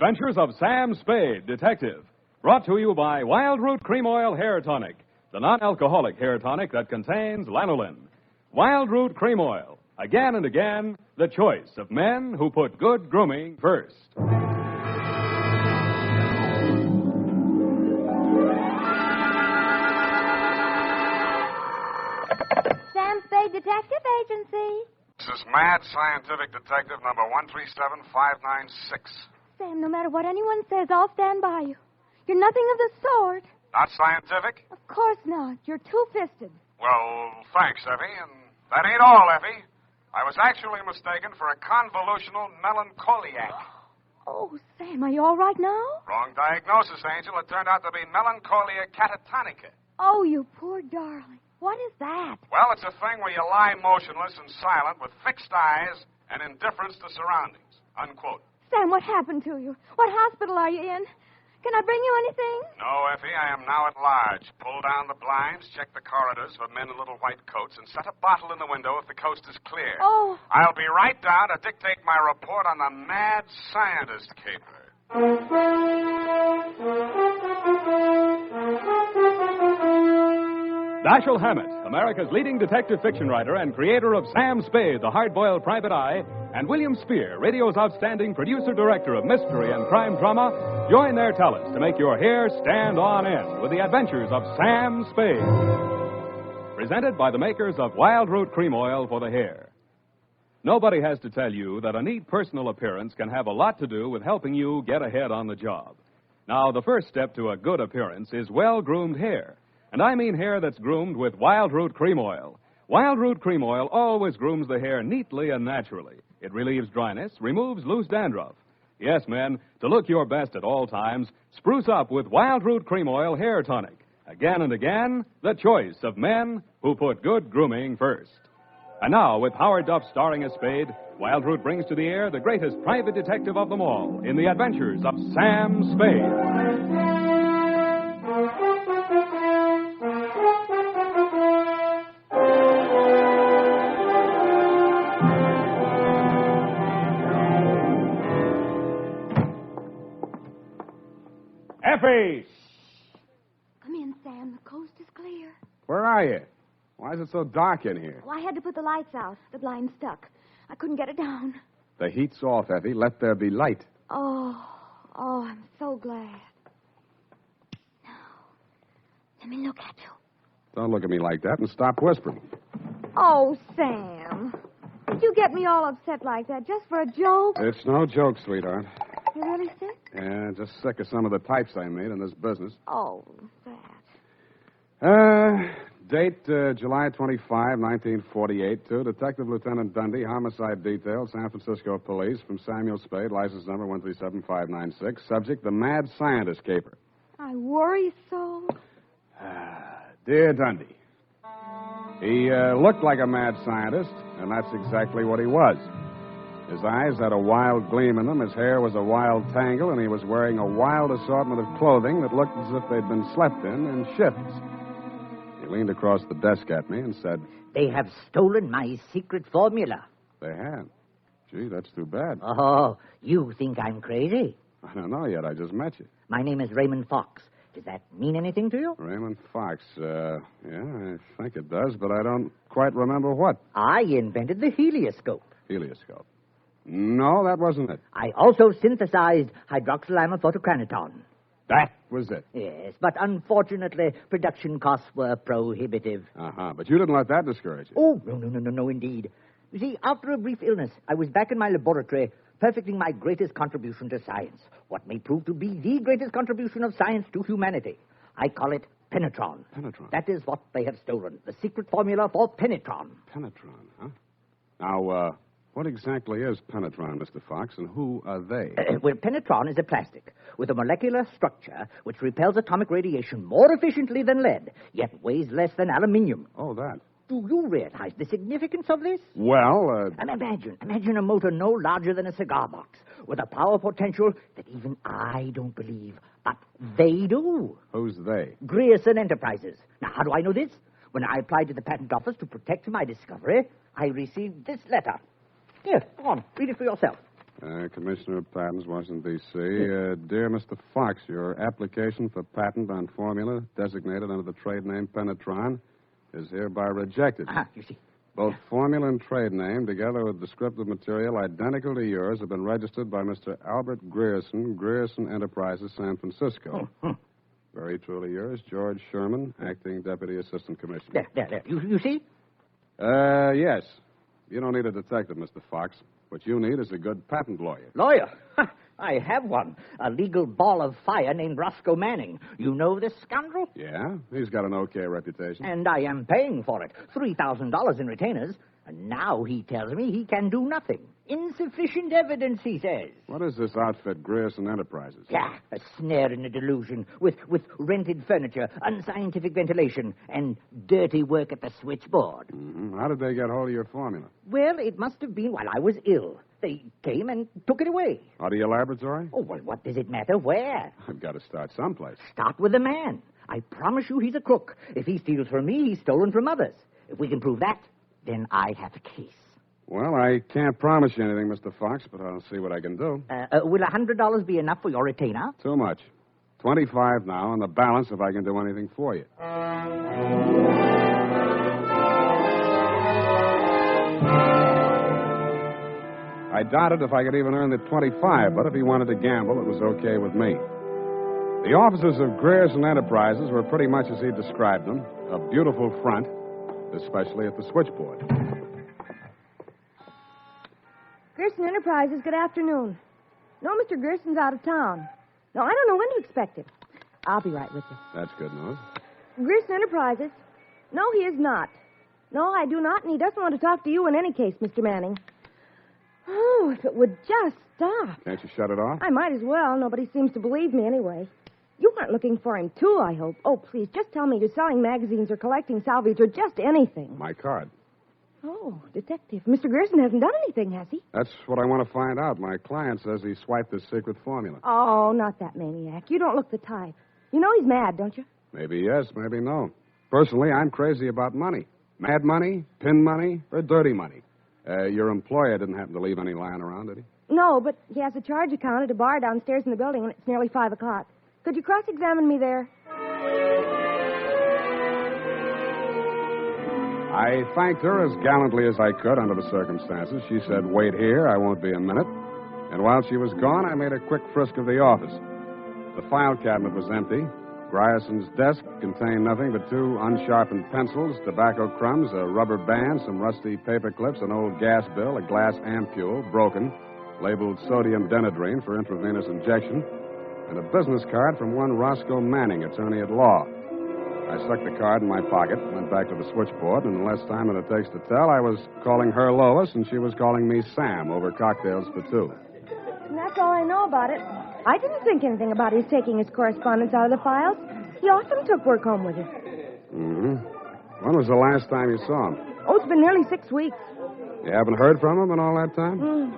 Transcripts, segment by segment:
Adventures of Sam Spade, Detective. Brought to you by Wild Root Cream Oil Hair Tonic, the non-alcoholic hair tonic that contains lanolin. Wild Root Cream Oil. Again and again, the choice of men who put good grooming first. Sam Spade Detective Agency. This is Mad Scientific Detective number 137596. Sam, no matter what anyone says, I'll stand by you. You're nothing of the sort. Not scientific? Of course not. You're two-fisted. Well, thanks, Effie. And that ain't all, Effie. I was actually mistaken for a convolutional melancholiac. Oh, Sam, are you all right now? Wrong diagnosis, Angel. It turned out to be melancholia catatonica. Oh, you poor darling. What is that? Well, it's a thing where you lie motionless and silent with fixed eyes and indifference to surroundings. Unquote. Sam, what happened to you? What hospital are you in? Can I bring you anything? No, Effie, I am now at large. Pull down the blinds, check the corridors for men in little white coats, and set a bottle in the window if the coast is clear. Oh. I'll be right down to dictate my report on the mad scientist caper. Dashiell Hammett, America's leading detective fiction writer and creator of Sam Spade, the hard-boiled private eye, and William Spear, radio's outstanding producer-director of mystery and crime drama, join their talents to make your hair stand on end with the adventures of Sam Spade. Presented by the makers of Wild Root Cream Oil for the hair. Nobody has to tell you that a neat personal appearance can have a lot to do with helping you get ahead on the job. Now, the first step to a good appearance is well-groomed hair. And I mean hair that's groomed with Wild Root Cream Oil. Wild Root Cream Oil always grooms the hair neatly and naturally. It relieves dryness, removes loose dandruff. Yes, men, to look your best at all times, spruce up with Wild Root Cream Oil Hair Tonic. Again and again, the choice of men who put good grooming first. And now, with Howard Duff starring as Spade, Wild Root brings to the air the greatest private detective of them all in the adventures of Sam Spade. Effie! Come in, Sam. The coast is clear. Where are you? Why is it so dark in here? Oh, I had to put the lights out. The blind stuck. I couldn't get it down. The heat's off, Effie. Let there be light. Oh, I'm so glad. Now, let me look at you. Don't look at me like that and stop whispering. Oh, Sam. Did you get me all upset like that just for a joke? It's no joke, sweetheart. You really sick? Yeah, just sick of some of the types I made in this business. Oh, that. Date July 25, 1948, to Detective Lieutenant Dundee, Homicide Detail, San Francisco Police, from Samuel Spade, license number 137596. Subject, the Mad Scientist caper. I worry so. Dear Dundee, he looked like a mad scientist, and that's exactly what he was. His eyes had a wild gleam in them, his hair was a wild tangle, and he was wearing a wild assortment of clothing that looked as if they'd been slept in shifts. He leaned across the desk at me and said, "They have stolen my secret formula." They had. Gee, that's too bad. Oh, you think I'm crazy? I don't know yet. I just met you. My name is Raymond Fox. Does that mean anything to you? Raymond Fox. Yeah, I think it does, but I don't quite remember what. I invented the helioscope. Helioscope. No, that wasn't it. I also synthesized hydroxylamophotochronaton. That was it. Yes, but unfortunately, production costs were prohibitive. Uh-huh, but you didn't let that discourage you. Oh, no, indeed. You see, after a brief illness, I was back in my laboratory, perfecting my greatest contribution to science, what may prove to be the greatest contribution of science to humanity. I call it penetron. Penetron? That is what they have stolen, the secret formula for penetron. Penetron, huh? Now, what exactly is penetron, Mr. Fox, and who are they? Well, penetron is a plastic with a molecular structure which repels atomic radiation more efficiently than lead, yet weighs less than aluminium. Oh, that. Do you realize the significance of this? Well, And imagine a motor no larger than a cigar box, with a power potential that even I don't believe, but they do. Who's they? Grierson Enterprises. Now, how do I know this? When I applied to the patent office to protect my discovery, I received this letter. Here, go on, read it for yourself. Commissioner of Patents, Washington, D.C. Dear Mr. Fox, your application for patent on formula designated under the trade name Penetron is hereby rejected. You see. Both formula and trade name, together with descriptive material identical to yours, have been registered by Mr. Albert Grierson, Grierson Enterprises, San Francisco. Very truly yours, George Sherman, Acting Deputy Assistant Commissioner. There. You see? Yes. You don't need a detective, Mr. Fox. What you need is a good patent lawyer. Lawyer? I have one. A legal ball of fire named Roscoe Manning. You know this scoundrel? Yeah? He's got an okay reputation. And I am paying for it. $3,000 in retainers. And now he tells me he can do nothing. Insufficient evidence, he says. What is this outfit, Grierson Enterprises? Yeah, a snare in a delusion, with rented furniture, unscientific ventilation, and dirty work at the switchboard. Mm-hmm. How did they get hold of your formula? Well, it must have been while I was ill. They came and took it away. Out of your laboratory? Oh, well, what does it matter where? I've got to start someplace. Start with the man. I promise you he's a crook. If he steals from me, he's stolen from others. If we can prove that, then I have a case. Well, I can't promise you anything, Mr. Fox, but I'll see what I can do. Will $100 be enough for your retainer? Too much. 25 now, and the balance if I can do anything for you. I doubted if I could even earn the 25, but if he wanted to gamble, it was okay with me. The offices of Grierson Enterprises were pretty much as he described them, a beautiful front, especially at the switchboard. Grierson Enterprises, good afternoon. No, Mr. Grierson's out of town. No, I don't know when to expect him. I'll be right with you. That's good news. Grierson Enterprises? No, he is not. No, I do not, and he doesn't want to talk to you in any case, Mr. Manning. Oh, if it would just stop. Can't you shut it off? I might as well. Nobody seems to believe me anyway. You aren't looking for him, too, I hope. Oh, please, just tell me you're selling magazines or collecting salvage or just anything. My card. Oh, detective. Mr. Grierson hasn't done anything, has he? That's what I want to find out. My client says he swiped his secret formula. Oh, not that maniac. You don't look the type. You know he's mad, don't you? Maybe yes, maybe no. Personally, I'm crazy about money. Mad money, pin money, or dirty money. Your employer didn't happen to leave any lying around, did he? No, but he has a charge account at a bar downstairs in the building, and it's nearly 5 o'clock. Could you cross-examine me there? I thanked her as gallantly as I could under the circumstances. She said, "Wait here, I won't be a minute." And while she was gone, I made a quick frisk of the office. The file cabinet was empty. Grierson's desk contained nothing but 2 unsharpened pencils, tobacco crumbs, a rubber band, some rusty paper clips, an old gas bill, a glass ampule, broken, labeled sodium denadrine for intravenous injection, and a business card from one Roscoe Manning, attorney at law. I stuck the card in my pocket, went back to the switchboard, and in less time than it takes to tell, I was calling her Lois, and she was calling me Sam over cocktails for 2. And that's all I know about it. I didn't think anything about his taking his correspondence out of the files. He often took work home with him. Mm-hmm. When was the last time you saw him? Oh, it's been nearly 6 weeks. You haven't heard from him in all that time?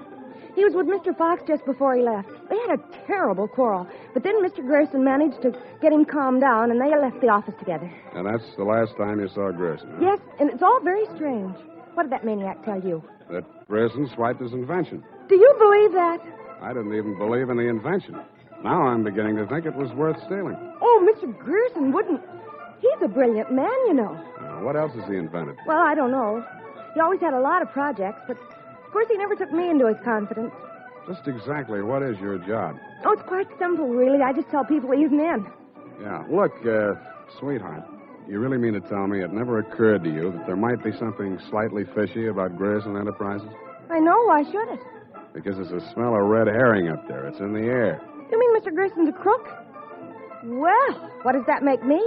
He was with Mr. Fox just before he left. They had a terrible quarrel. But then Mr. Grierson managed to get him calmed down, and they left the office together. And that's the last time you saw Grierson, huh? Yes, and it's all very strange. What did that maniac tell you? That Grierson swiped his invention. Do you believe that? I didn't even believe in the invention. Now I'm beginning to think it was worth stealing. Oh, Mr. Grierson wouldn't. He's a brilliant man, you know. What else has he invented? Well, I don't know. He always had a lot of projects, but of course he never took me into his confidence. Just exactly what is your job? Oh, it's quite simple, really. I just tell people he's in. Yeah. Look, sweetheart, you really mean to tell me it never occurred to you that there might be something slightly fishy about Grierson Enterprises? I know. Why should it? Because there's a smell of red herring up there. It's in the air. You mean Mr. Grierson's a crook? Well, what does that make me?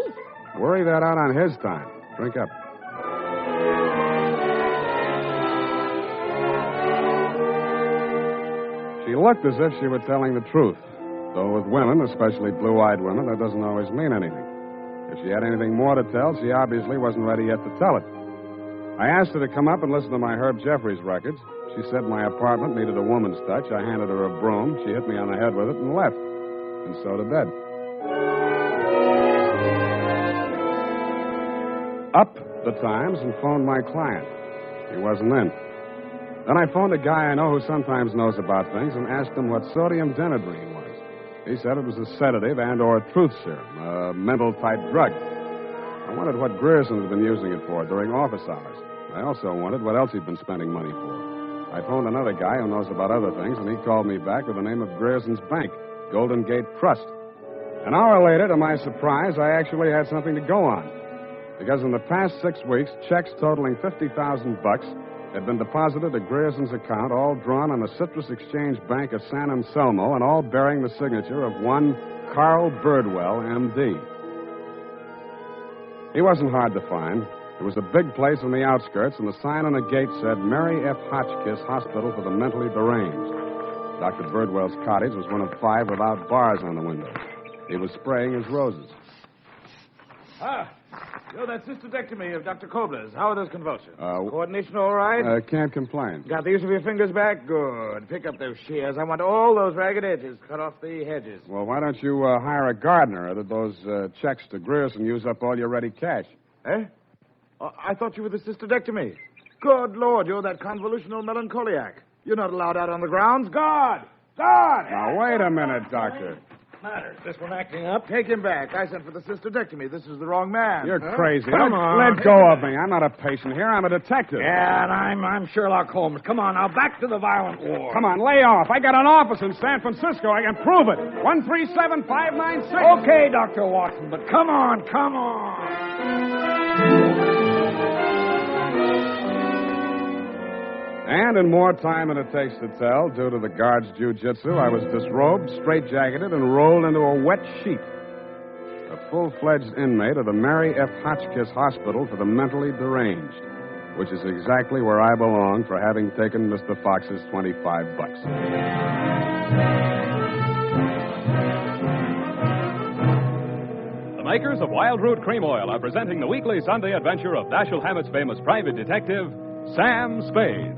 Worry that out on his time. Drink up. She looked as if she were telling the truth. Though with women, especially blue-eyed women, that doesn't always mean anything. If she had anything more to tell, she obviously wasn't ready yet to tell it. I asked her to come up and listen to my Herb Jeffries records. She said my apartment needed a woman's touch. I handed her a broom. She hit me on the head with it and left. And so to bed. Up the Times and phoned my client. He wasn't in. Then I phoned a guy I know who sometimes knows about things and asked him what sodium denadrine was. He said it was a sedative and or a truth serum, a mental-type drug. I wondered what Grierson had been using it for during office hours. I also wondered what else he'd been spending money for. I phoned another guy who knows about other things, and he called me back with the name of Grierson's Bank, Golden Gate Trust. An hour later, to my surprise, I actually had something to go on. Because in the past 6 weeks, checks totaling $50,000 had been deposited to Grierson's account, all drawn on the Citrus Exchange Bank of San Anselmo, and all bearing the signature of one Carl Birdwell, M.D. He wasn't hard to find. It was a big place on the outskirts, and the sign on the gate said Mary F. Hotchkiss Hospital for the Mentally Deranged. Dr. Birdwell's cottage was one of 5 without bars on the windows. He was spraying his roses. You're that cystodectomy of Dr. Kobler's. How are those convulsions? Coordination all right? Can't complain. Got the use of your fingers back? Good. Pick up those shears. I want all those ragged edges. Cut off the hedges. Well, why don't you hire a gardener? Or did those checks to Grierson use up all your ready cash? Eh? I thought you were the cystodectomy. Good Lord, you're that convolutional melancholiac. You're not allowed out on the grounds. Guard! Guard! Now, wait a minute, Doctor. Matter. Is this one acting up? Take him back. I sent for the cystodectomy. This is the wrong man. You're crazy. Come on. Let go of me. I'm not a patient here. I'm a detective. Yeah, and I'm Sherlock Holmes. Come on, now, back to the violent war. Come on, lay off. I got an office in San Francisco. I can prove it. 137596. Okay, Dr. Watson, but come on. And in more time than it takes to tell, due to the guard's jiu-jitsu, I was disrobed, straitjacketed, and rolled into a wet sheet. A full-fledged inmate of the Mary F. Hotchkiss Hospital for the Mentally Deranged, which is exactly where I belong for having taken Mr. Fox's $25. The makers of Wild Root Cream Oil are presenting the weekly Sunday adventure of Dashiell Hammett's famous private detective, Sam Spade.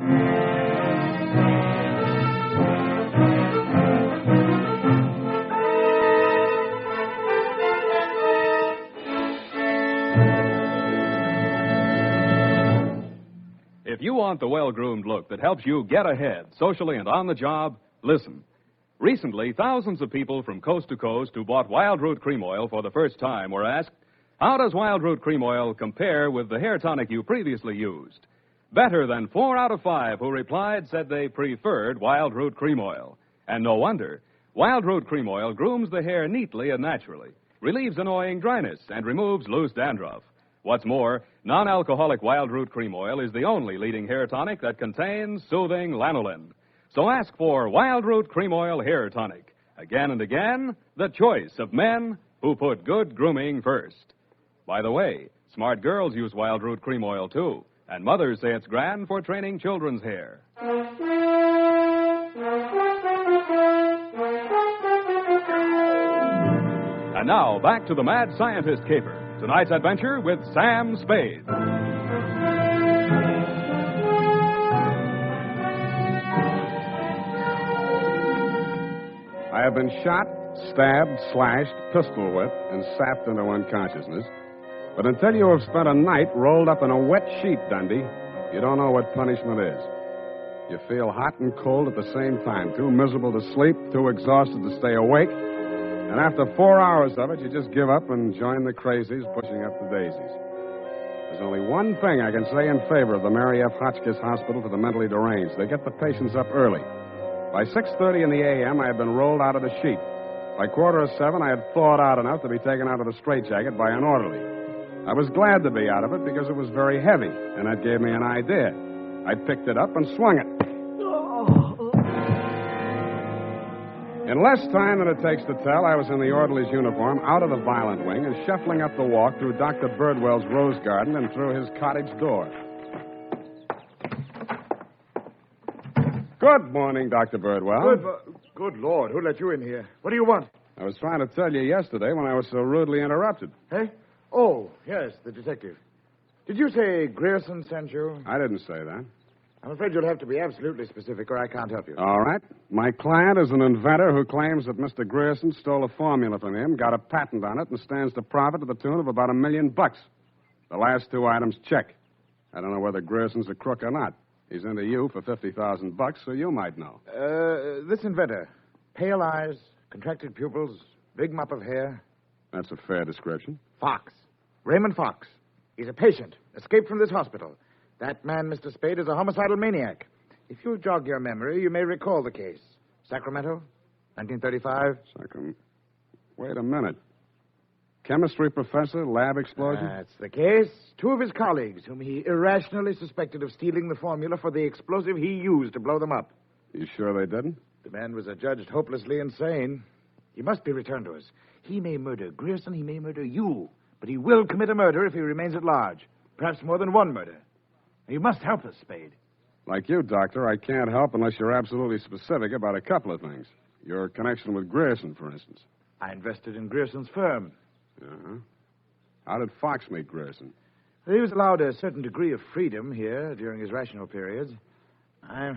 If you want the well-groomed look that helps you get ahead, socially and on the job, listen. Recently, thousands of people from coast to coast who bought Wild Root Cream Oil for the first time were asked, how does Wild Root Cream Oil compare with the hair tonic you previously used? Better than 4 out of 5 who replied said they preferred Wild Root Cream Oil. And no wonder. Wild Root Cream Oil grooms the hair neatly and naturally, relieves annoying dryness, and removes loose dandruff. What's more, non-alcoholic Wild Root Cream Oil is the only leading hair tonic that contains soothing lanolin. So ask for Wild Root Cream Oil Hair Tonic. Again and again, the choice of men who put good grooming first. By the way, smart girls use Wild Root Cream Oil, too. And mothers say it's grand for training children's hair. And now, back to the Mad Scientist Caper. Tonight's adventure with Sam Spade. I have been shot, stabbed, slashed, pistol whipped, and sapped into unconsciousness. But until you have spent a night rolled up in a wet sheet, Dundee, you don't know what punishment is. You feel hot and cold at the same time, too miserable to sleep, too exhausted to stay awake. And after 4 hours of it, you just give up and join the crazies pushing up the daisies. There's only one thing I can say in favor of the Mary F. Hotchkiss Hospital for the Mentally Deranged. They get the patients up early. By 6:30 in the a.m., I had been rolled out of the sheet. By 6:45, I had thawed out enough to be taken out of the straitjacket by an orderly. I was glad to be out of it because it was very heavy, and that gave me an idea. I picked it up and swung it. In less time than it takes to tell, I was in the orderly's uniform, out of the violent wing, and shuffling up the walk through Dr. Birdwell's rose garden and through his cottage door. Good morning, Dr. Birdwell. Good Lord, who let you in here? What do you want? I was trying to tell you yesterday when I was so rudely interrupted. Hey? Oh, yes, the detective. Did you say Grierson sent you? I didn't say that. I'm afraid you'll have to be absolutely specific or I can't help you. All right. My client is an inventor who claims that Mr. Grierson stole a formula from him, got a patent on it, and stands to profit to the tune of about $1 million. The last 2 items check. I don't know whether Grierson's a crook or not. He's into you for $50,000, so you might know. This inventor. Pale eyes, contracted pupils, big mop of hair. That's a fair description. Fox. Raymond Fox. He's a patient, escaped from this hospital. That man, Mr. Spade, is a homicidal maniac. If you'll jog your memory, you may recall the case. Sacramento, 1935. Wait a minute. Chemistry professor, lab explosion? That's the case. Two of his colleagues, whom he irrationally suspected of stealing the formula for the explosive he used to blow them up. You sure they didn't? The man was adjudged hopelessly insane. He must be returned to us. He may murder Grierson, he may murder you, but he will commit a murder if he remains at large. Perhaps more than one murder. You must help us, Spade. Like you, Doctor, I can't help unless you're absolutely specific about a couple of things. Your connection with Grierson, for instance. I invested in Grierson's firm. Uh-huh. How did Fox meet Grierson? He was allowed a certain degree of freedom here during his rational periods. I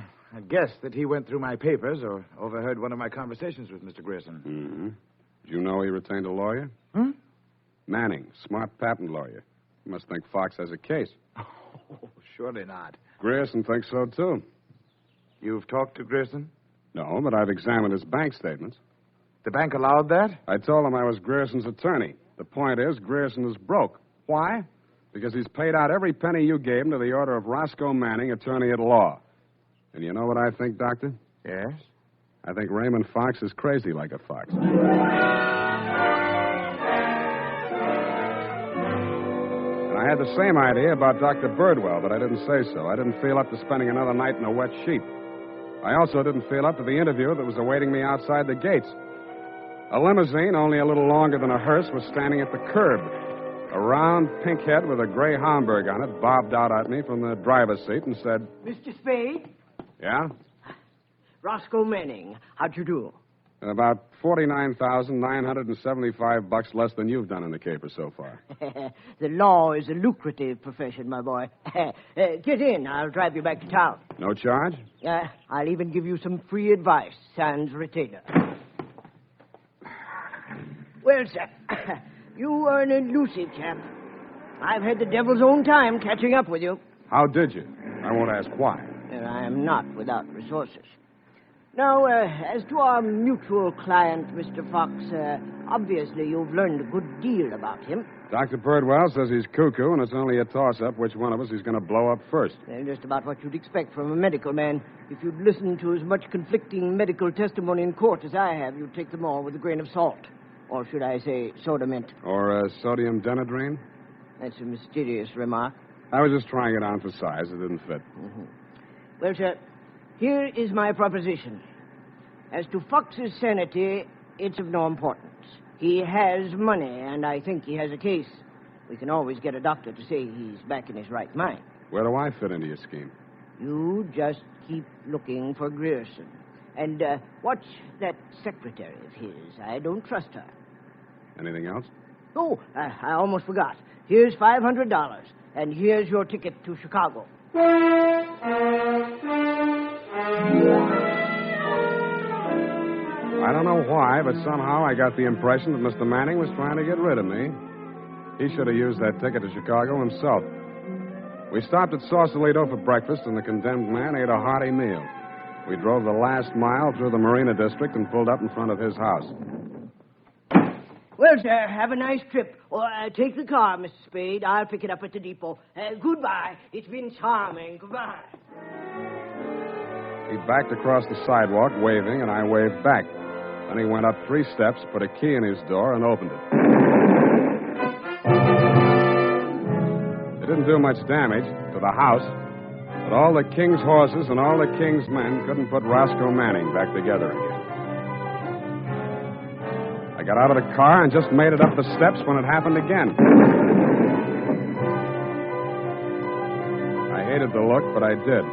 guess that he went through my papers or overheard one of my conversations with Mr. Grierson. Mm-hmm. Did you know he retained a lawyer? Manning, smart patent lawyer. You must think Fox has a case. Oh, surely not. Grierson thinks so, too. You've talked to Grierson? No, but I've examined his bank statements. The bank allowed that? I told him I was Grierson's attorney. The point is, Grierson is broke. Why? Because he's paid out every penny you gave him to the order of Roscoe Manning, attorney at law. And you know what I think, Doctor? Yes? I think Raymond Fox is crazy like a fox. I had the same idea about Dr. Birdwell, but I didn't say so. I didn't feel up to spending another night in a wet sheet. I also didn't feel up to the interview that was awaiting me outside the gates. A limousine, only a little longer than a hearse, was standing at the curb. A round pink head with a gray Homburg on it bobbed out at me from the driver's seat and said, Mr. Spade? Yeah? Roscoe Manning. How'd you do? About $49,975 less than you've done in the caper so far. The law is a lucrative profession, my boy. Get in. I'll drive you back to town. No charge? I'll even give you some free advice, sans retainer. Well, sir, you are an elusive chap. I've had the devil's own time catching up with you. How did you? I won't ask why. I am not without resources. Now, as to our mutual client, Mr. Fox, obviously you've learned a good deal about him. Dr. Birdwell says he's cuckoo, and it's only a toss-up which one of us he's going to blow up first. Just about what you'd expect from a medical man. If you'd listened to as much conflicting medical testimony in court as I have, you'd take them all with a grain of salt. Or should I say soda mint? Or sodium denadrine? That's a mysterious remark. I was just trying it on for size. It didn't fit. Mm-hmm. Well, sir, here is my proposition. As to Fox's sanity, it's of no importance. He has money, and I think he has a case. We can always get a doctor to say he's back in his right mind. Where do I fit into your scheme? You just keep looking for Grierson. And watch that secretary of his. I don't trust her. Anything else? Oh, I almost forgot. Here's $500, and here's your ticket to Chicago. I don't know why, but somehow I got the impression that Mr. Manning was trying to get rid of me. He should have used that ticket to Chicago himself. We stopped at Sausalito for breakfast, and the condemned man ate a hearty meal. We drove the last mile through the Marina District and pulled up in front of his house. Well, sir, have a nice trip. Or take the car, Mr. Spade. I'll pick it up at the depot. Goodbye. It's been charming. Goodbye. He backed across the sidewalk, waving, and I waved back. Then he went up 3 steps, put a key in his door, and opened it. It didn't do much damage to the house, but all the king's horses and all the king's men couldn't put Roscoe Manning back together again. I got out of the car and just made it up the steps when it happened again. I hated the look, but I did.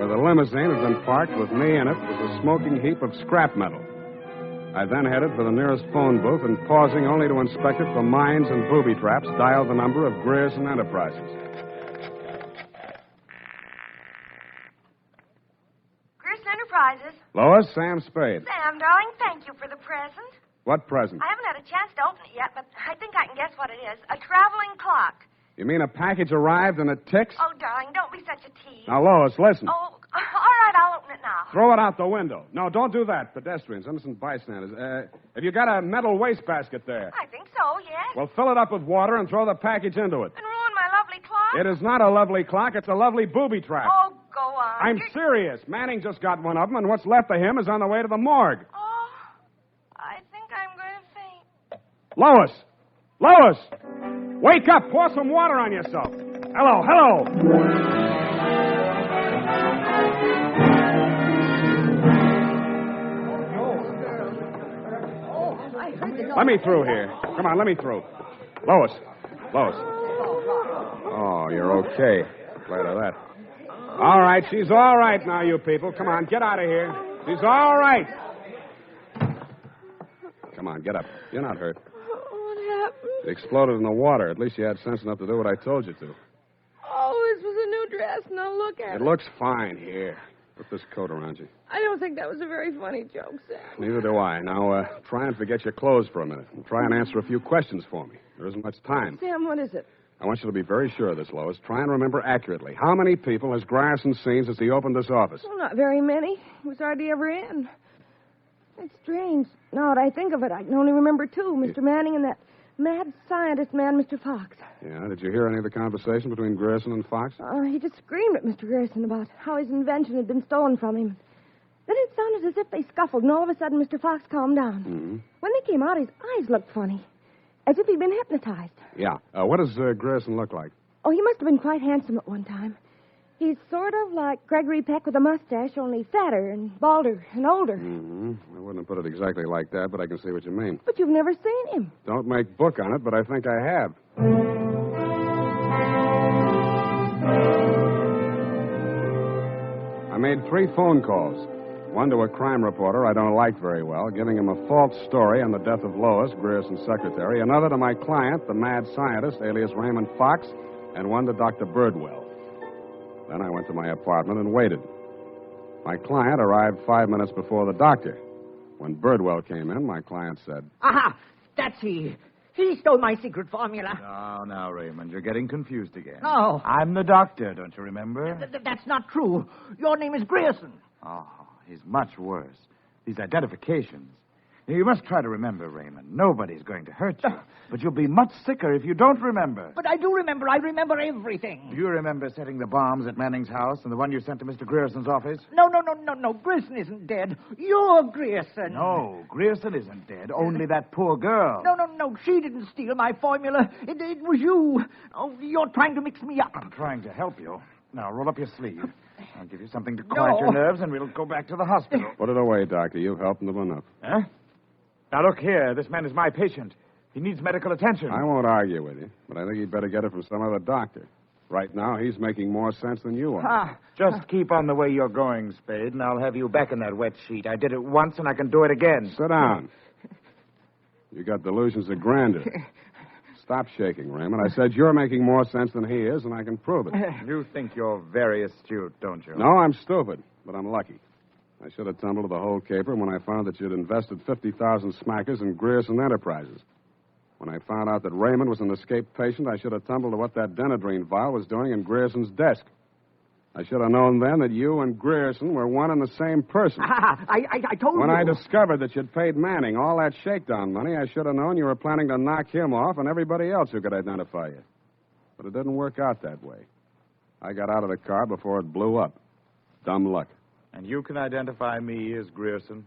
Where the limousine had been parked with me in it was a smoking heap of scrap metal. I then headed for the nearest phone booth and, pausing only to inspect it for mines and booby traps, dialed the number of Grierson Enterprises. Grierson Enterprises. Lois, Sam Spade. Sam, darling, thank you for the present. What present? I haven't had a chance to open it yet, but I think I can guess what it is. A traveling clock. You mean a package arrived and it ticks? Oh, darling, don't be such touch of tea. Now, Lois, listen. Oh, all right, I'll open it now. Throw it out the window. No, don't do that. Pedestrians, innocent bystanders. Have you got a metal wastebasket there? I think so, yes. Well, fill it up with water and throw the package into it. And ruin my lovely clock? It is not a lovely clock. It's a lovely booby trap. Oh, go on. I'm serious. Manning just got one of them, and what's left of him is on the way to the morgue. Oh, I think I'm going to faint. Lois! Lois! Wake up! Pour some water on yourself. Hello, hello! Let me through here. Come on, let me through. Lois. Lois. Oh, you're okay. Glad of that. All right, she's all right now, you people. Come on, get out of here. She's all right. Come on, get up. You're not hurt. What happened? It exploded in the water. At least you had sense enough to do what I told you to. Oh, this was a new dress. Now look at it. It looks fine here. Put this coat around you. I don't think that was a very funny joke, Sam. Neither do I. Now, try and forget your clothes for a minute. And try and answer a few questions for me. There isn't much time. Sam, what is it? I want you to be very sure of this, Lois. Try and remember accurately. How many people has Grierson seen since he opened this office? Well, not very many. He was hardly ever in. It's strange. Now that I think of it, I can only remember two. Mr. Manning and that mad scientist man, Mr. Fox. Yeah, did you hear any of the conversation between Grierson and Fox? He just screamed at Mr. Grierson about how his invention had been stolen from him. Then it sounded as if they scuffled, and all of a sudden Mr. Fox calmed down. Mm-hmm. When they came out, his eyes looked funny, as if he'd been hypnotized. Yeah. What does Grierson look like? Oh, he must have been quite handsome at one time. He's sort of like Gregory Peck with a mustache, only fatter and balder and older. Mm-hmm. I wouldn't have put it exactly like that, but I can see what you mean. But you've never seen him. Don't make book on it, but I think I have. I made 3 phone calls. One to a crime reporter I don't like very well, giving him a false story on the death of Lois, Grierson's secretary. Another to my client, the mad scientist, alias Raymond Fox, and one to Dr. Birdwell. Then I went to my apartment and waited. My client arrived 5 minutes before the doctor. When Birdwell came in, my client said, Aha! That's he. He stole my secret formula. Now, Raymond, you're getting confused again. No. I'm the doctor, don't you remember? That's not true. Your name is Grierson. Oh, he's much worse. These identifications. Now, you must try to remember, Raymond. Nobody's going to hurt you. But you'll be much sicker if you don't remember. But I do remember. I remember everything. Do you remember setting the bombs at Manning's house and the one you sent to Mr. Grierson's office? No. Grierson isn't dead. You're Grierson. No, Grierson isn't dead. Only that poor girl. No. She didn't steal my formula. It was you. Oh, you're trying to mix me up. I'm trying to help you. Now, roll up your sleeve. I'll give you something to quiet your nerves, and we'll go back to the hospital. Put it away, Doctor. You've helped them enough. Huh? Now, look here. This man is my patient. He needs medical attention. I won't argue with you, but I think you'd better get it from some other doctor. Right now, he's making more sense than you are. Just keep on the way you're going, Spade, and I'll have you back in that wet sheet. I did it once, and I can do it again. Sit down. You got delusions of grandeur. Stop shaking, Raymond. I said you're making more sense than he is, and I can prove it. You think you're very astute, don't you? No, I'm stupid, but I'm lucky. I should have tumbled to the whole caper when I found that you'd invested 50,000 smackers in Grierson Enterprises. When I found out that Raymond was an escaped patient, I should have tumbled to what that Denadrine vial was doing in Grierson's desk. I should have known then that you and Grierson were one and the same person. I told you. When I discovered that you'd paid Manning all that shakedown money, I should have known you were planning to knock him off and everybody else who could identify you. But it didn't work out that way. I got out of the car before it blew up. Dumb luck. And you can identify me as Grierson?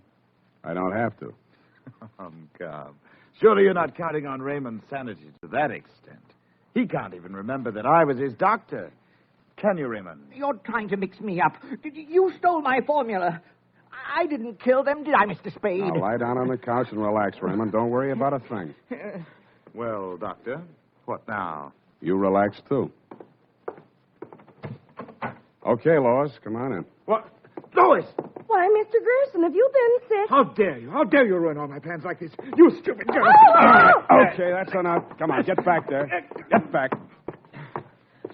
I don't have to. Cobb. Surely you're not counting on Raymond's sanity to that extent. He can't even remember that I was his doctor. Can you, Raymond? You're trying to mix me up. You stole my formula. I didn't kill them, did I, Mr. Spade? Now, lie down on the couch and relax, Raymond. Don't worry about a thing. Well, Doctor, what now? You relax, too. Okay, Lois, come on in. What? Lois! Why, Mr. Grierson, have you been sick? How dare you? How dare you ruin all my plans like this? You stupid girl! Okay, that's enough. Come on, get back there. Get back.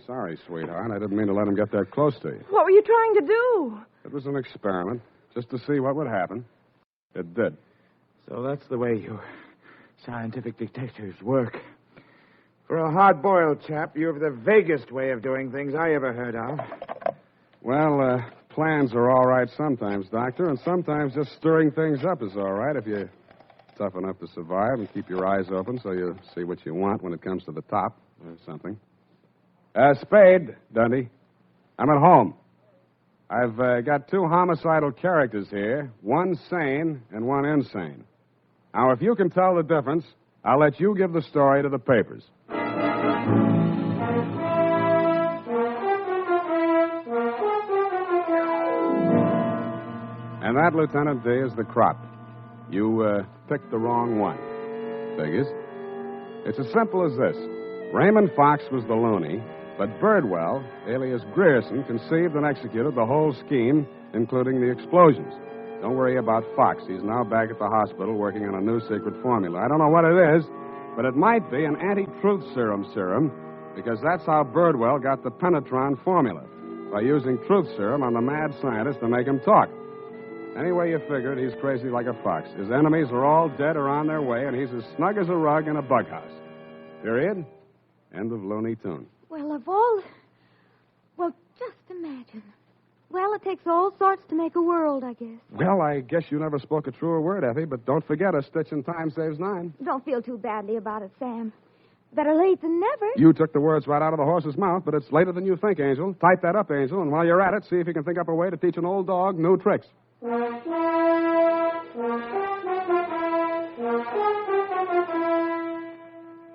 Sorry, sweetheart. I didn't mean to let him get that close to you. What were you trying to do? It was an experiment, just to see what would happen. It did. So that's the way you scientific detectives work. For a hard-boiled chap, you have the vaguest way of doing things I ever heard of. Well, plans are all right sometimes, Doctor, and sometimes just stirring things up is all right if you're tough enough to survive and keep your eyes open so you see what you want when it comes to the top or something. Spade, Dundee. I'm at home. I've got two homicidal characters here, one sane and one insane. Now, if you can tell the difference, I'll let you give the story to the papers. And that, Lieutenant D, is the crop. You picked the wrong one. Figures. It's as simple as this. Raymond Fox was the loony, but Birdwell, alias Grierson, conceived and executed the whole scheme, including the explosions. Don't worry about Fox. He's now back at the hospital working on a new secret formula. I don't know what it is, but it might be an anti-truth serum, because that's how Birdwell got the Penetron formula, by using truth serum on the mad scientist to make him talk. Any way you figure it, he's crazy like a fox. His enemies are all dead or on their way, and he's as snug as a rug in a bug house. Period. End of Looney Tune. Well, just imagine. Well, it takes all sorts to make a world, I guess. Well, I guess you never spoke a truer word, Effie, but don't forget a stitch in time saves 9. Don't feel too badly about it, Sam. Better late than never. You took the words right out of the horse's mouth, but it's later than you think, Angel. Type that up, Angel, and while you're at it, see if you can think up a way to teach an old dog new tricks.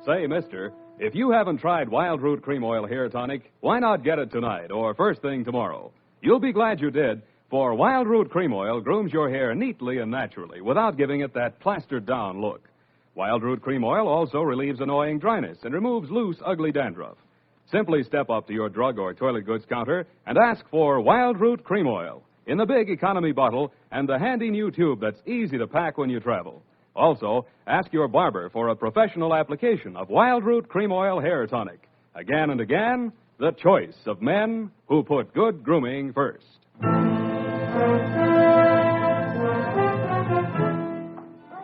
Say, mister, if you haven't tried Wild Root Cream Oil Hair Tonic, why not get it tonight or first thing tomorrow? You'll be glad you did, for Wild Root Cream Oil grooms your hair neatly and naturally without giving it that plastered-down look. Wild Root Cream Oil also relieves annoying dryness and removes loose, ugly dandruff. Simply step up to your drug or toilet goods counter and ask for Wild Root Cream Oil in the big economy bottle and the handy new tube that's easy to pack when you travel. Also, ask your barber for a professional application of Wild Root Cream Oil Hair Tonic. Again and again, the choice of men who put good grooming first. Well,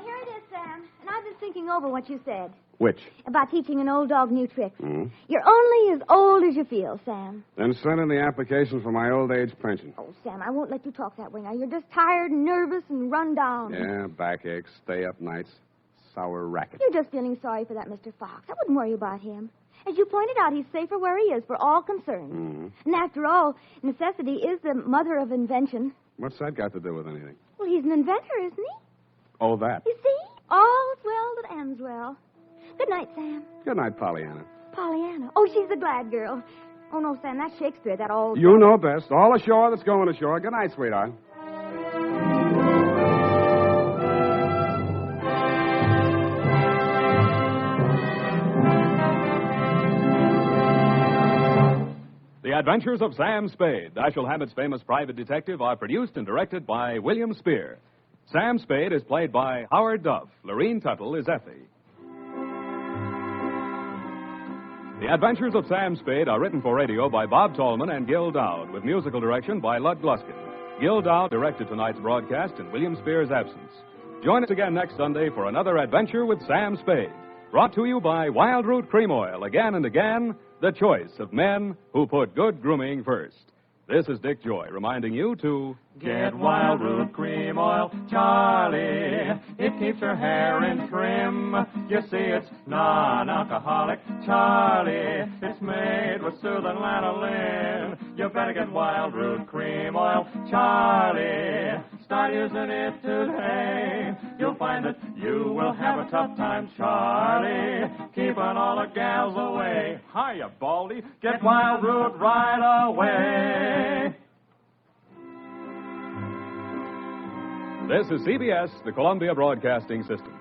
here it is, Sam. And I've been thinking over what you said. Which? About teaching an old dog new tricks. Mm-hmm. You're only as old as you feel, Sam. Then send in the application for my old age pension. Oh, Sam, I won't let you talk that way now. You're just tired and nervous and run down. Yeah, backaches, stay-up nights, sour racket. You're just feeling sorry for that Mr. Fox. I wouldn't worry about him. As you pointed out, he's safer where he is for all concerned. Mm-hmm. And after all, necessity is the mother of invention. What's that got to do with anything? Well, he's an inventor, isn't he? Oh, that. You see? All's well that ends well. Good night, Sam. Good night, Pollyanna. Pollyanna. Oh, she's a glad girl. Oh, no, Sam, that's Shakespeare, that old... You know best. All ashore that's going ashore. Good night, sweetheart. The Adventures of Sam Spade, Dashiell Hammett's famous private detective, are produced and directed by William Spear. Sam Spade is played by Howard Duff. Lorene Tuttle is Effie. The Adventures of Sam Spade are written for radio by Bob Tallman and Gil Dowd, with musical direction by Lud Gluskin. Gil Dowd directed tonight's broadcast in William Spear's absence. Join us again next Sunday for another adventure with Sam Spade. Brought to you by Wild Root Cream Oil, again and again, the choice of men who put good grooming first. This is Dick Joy reminding you to... Get Wild Root Cream Oil, Charlie. It keeps your hair in trim. You see, it's non-alcoholic, Charlie. It's made with soothing lanolin. You better get Wild Root Cream Oil, Charlie. Start using it today. You'll find that you will have a tough time, Charlie. Keeping all the gals away. Hiya, Baldy. Get Wild Root right away. This is CBS, the Columbia Broadcasting System.